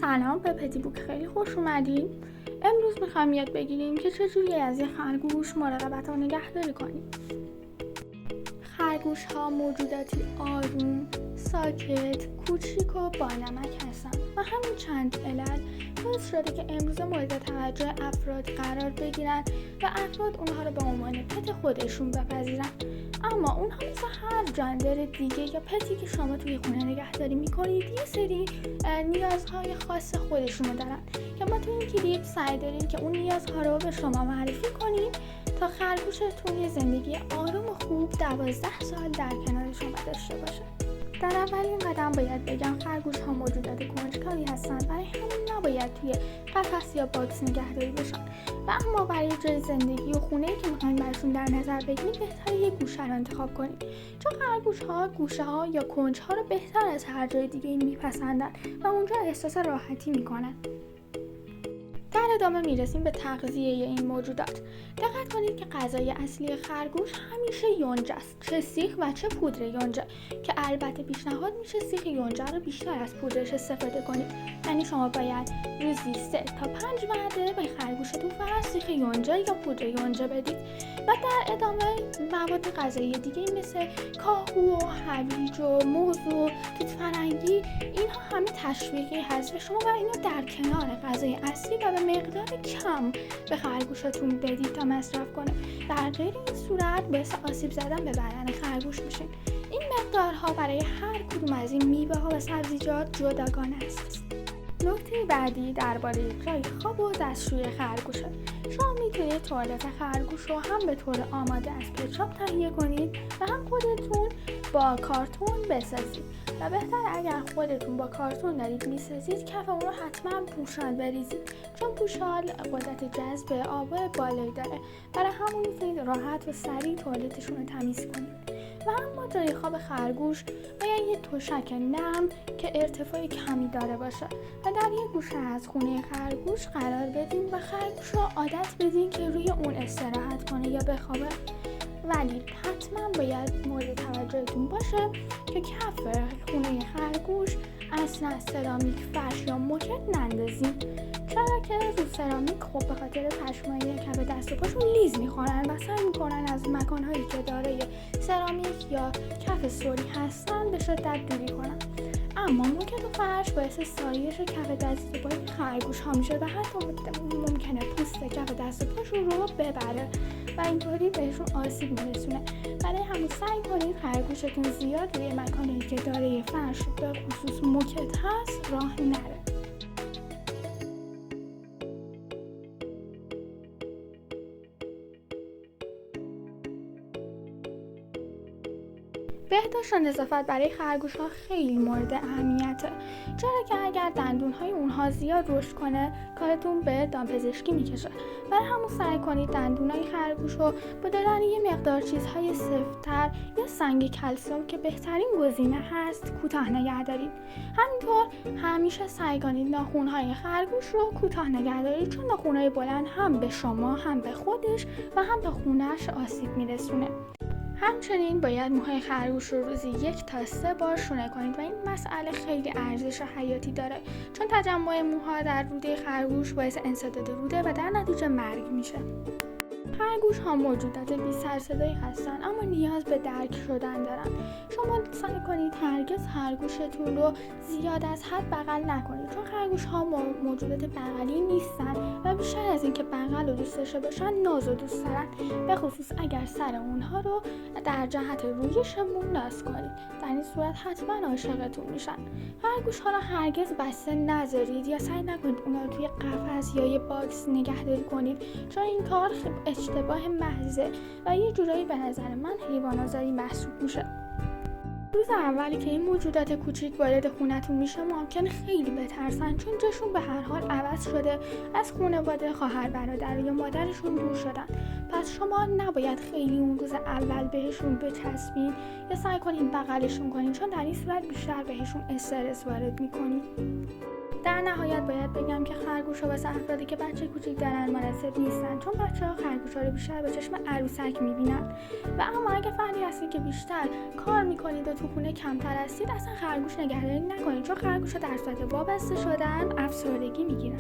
سلام، به پتی بوک خیلی خوش اومدین. امروز میخوایم یاد بگیریم که چجوری از یه خرگوش مراقبت و نگهداری کنیم. خرگوش ها موجوداتی آروم، ساکت، کوچیک و بانمک هستن و همین چند علت باعث شده که امروز مورد توجه افراد قرار بگیرن و افراد اونها رو به عنوان پت خودشون بپذیرن. اما اونها مثل هر جاندار دیگه یا پتی که شما توی خونه نگهداری میکنید یه سری نیازهای خاص خودشونو دارن که ما توی این کلیپ سعی داریم که اون نیازها رو به شما معرفی کنیم تا خرگوشتون یه زندگی آروم و خوب 12 سال در کنار شما داشته باشه. در اولین قدم باید بگم خرگوش ها موجودات کنجکاوی هستن، برای همین نباید توی قفس یا باکس نگهداری بشن و اما برای جای زندگی و خونه‌ای که میخواین براشون در نظر بگیرید بهتره یه گوشه رو انتخاب کنید، چون خرگوش ها گوشه ها یا کنج ها رو بهتر از هر جای دیگه میپسندن و اونجا احساس راحتی میکنن. در ادامه میرسیم به تغذیه این موجودات. دقت کنید که غذای اصلی خرگوش همیشه یونجه است، چه سیخ و چه پودر یونجه، که البته پیشنهاد میشه سیخ یونجه رو بیشتر از پودرش استفاده کنید. یعنی شما باید روزی 3 تا 5 وعده به خرگوشتون فقط سیخ یونجه یا پودر یونجه بدید و در ادامه مواد غذایی دیگه مثل کاهو و هویج و موز و توت فرنگی، اینها همه تشویقی هست و شما باید اینو در کنار غذای اصلی و به مقدار کم به خرگوشتون بدید تا مصرف کنه. در غیر این صورت باعث آسیب زدن به بدن خرگوش میشین. این مقدارها برای هر کدوم از این میوه ها و سبزیجات جداگانه است. نکته بعدی درباره جای خواب و دستشوی خرگوشه. شما میتونید توالت خرگوش رو هم به طور آماده از پتشاپ تهیه کنید و هم خودتون با کارتون بسازید و بهتر اگر خودتون با کارتون دارید میسازید کف اون رو حتما پوشال بریزید، چون پوشال قدرت جذب آب بالایی داره. برای همون میتونید راحت و سریع توالتشون رو تمیز کنید. و اما جای خواب خرگوش باید یه تشک نرم که ارتفاع کمی داره باشه و در یه گوشه از خونه خرگوش قرار بدین و خرگوش رو عادت بدین که روی اون استراحت کنه یا بخوابه. ولی حتما باید مورد توجهتون باشه که کف خونه خرگوش اصلا سرامیک، فرش یا موکت نندازین، چرا که رو سرامیک خب به خاطر پشمایی کف دست و پاشون لیز میخورن و سعی میکنن از مکانهایی که داره سرامیک یا کف سوری هستن به شدت دوری کنن. اما موکت و فرش باعث سایش کف دست و پای خرگوش ها میشه و حتی ممکنه پوست کف دست و پاشون رو ببره و اینطوری بهشون آسیب میرسونه. برای همون سعی کنید خرگوشتون زیاد روی مکانی که داره فرش به خصوص موکت هست راه نره. بهداشت و نظافت برای خرگوش ها خیلی مورد اهمیته، چرا که اگر دندون های اونها زیاد رشد کنه کارتون به دامپزشکی میکشه. برای همون سعی کنید دندون های خرگوش رو با دادن یه مقدار چیزهای سفت‌تر یا سنگ کلسیم که بهترین گزینه هست کوتاه نگه دارید. همینطور همیشه سعی کنید ناخن های خرگوش رو کوتاه نگه دارید، چون ناخن های بلند هم به شما هم به خودش و هم به خونش آسیب میرسونه. همچنین باید موهای خرگوش رو روزی 1 تا 3 بار شونه کنید و این مسئله خیلی ارزش حیاتی داره، چون تجمع موها در روده خرگوش باعث انسداد روده و در نتیجه مرگ میشه. خرگوش ها موجودات بی سر صدایی هستن اما نیاز به درک شدن دارن. شما سعی کنید هرگز خرگوشتون رو زیاد از حد بغل نکنید، چون خرگوش ها موجودات بغلی نیستن و بیشتر از اینکه بغل رو دوست داشته باشن ناز رو دوست دارن، به خصوص اگر سر اونها رو در جهت رویشمون ناز کنید. در این صورت حتما عاشقتون میشن. خرگوش ها رو هرگز بسته نذارید یا سعی نکنید اونا رو توی قفس یا یه باکس نگهداری کنید، چون این کار اشتباه محضه و یه جورایی به نظر من حیوان‌آزاری محسوب میشه. روز اولی که این موجودات کوچیک وارد خونتون میشه ممکنه خیلی بترسن، چون جاشون به هر حال عوض شده، از خانواده، خواهر، برادر یا مادرشون دور شدن. پس شما نباید خیلی اون روز اول بهشون بچسبین یا سعی کنین بغلشون کنین، چون در این صورت بیشتر بهشون استرس وارد میکنین. در نهایت باید بگم که خرگوش‌ها واسه افرادی که بچه کوچیک دارن مناسب نیستن، چون بچه‌ها خرگوش‌ها رو بیشتر به چشم عروسک می‌بینن. و اما اگه فردی هستید که بیشتر کار می‌کنید و تو خونه کمتر هستید، اصلا خرگوش نگهداری نکنید، چون خرگوش‌ها در صورت وابسته شدن افسردگی می‌گیرن.